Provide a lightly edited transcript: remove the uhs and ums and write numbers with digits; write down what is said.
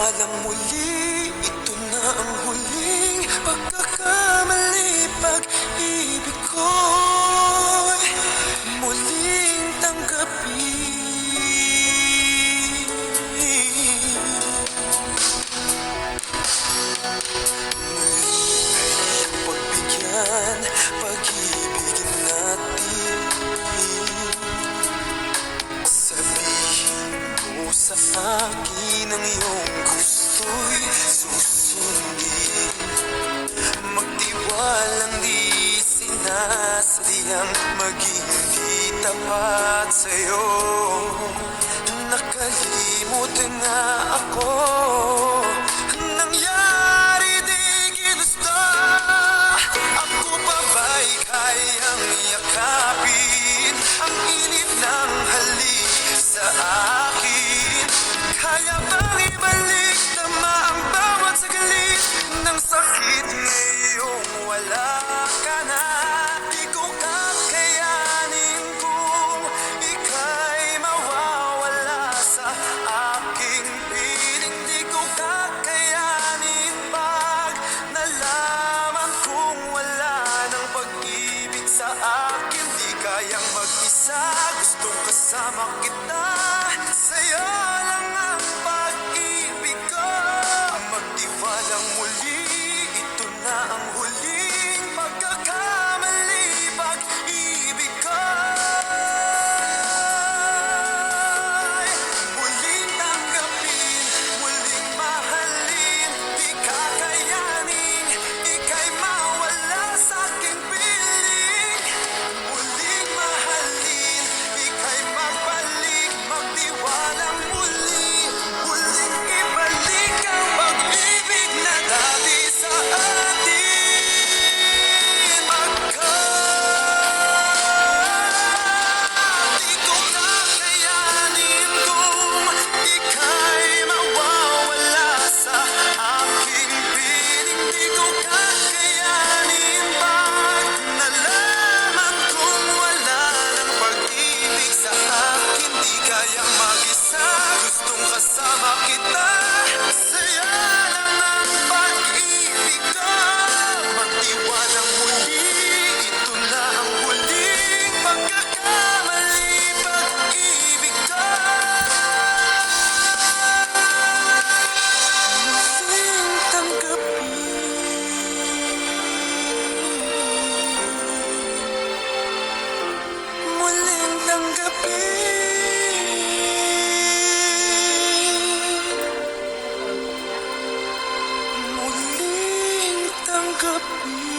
Magtiwalang muli, ito na ang huling pagkakamali. Pag-ibig ko'y muling tanggapin. Muli ay pagbigyan, pag-ibigin natin. Sabihin mo sa akin ang iyong gusto'y susundin. Magtiwalang di sinasadyang maging di tapat sa'yo. Nakalimot na ako, nangyari di ginusto. Ako pa ba'y kayang yakapin ang init ng halik sa akin? Kaya bang ibalik tama ang bawat saglit ng sakit ngayong wala ka na? Di ko kakayanin kung ika'y mawawala sa aking piling. Di ko kakayanin pag nalaman kong wala ng pag-ibig sa akin. Di kayang mag-isa, gustong kasama kita. Sa'yo lang ang pag-ibig ko. Magtiwalang muli, ito na ang huling pagkakamali. Pag-ibig ko muling tanggapin, muling mahalin. Di kakayanin, ika'y mawala sa aking piling. Muling mahalin, ika'y magbalik, magtiwalang muli. Muling ibalik ang pag-ibig na dati sa atin Di ko kakayanin kung ika'y mawawala sa aking piling. Di ko kakayanin pag nalaman kong wala ng pag-ibig sa akin. Di kayang mag-isa, gustong kasama kita. Sa'yo lang ang pag-ibig ko. Magtiwalang muli, ito na ang huling pagkakamali. Pag-ibig ko muling tanggapin, muling tanggapin, muling tanggapin.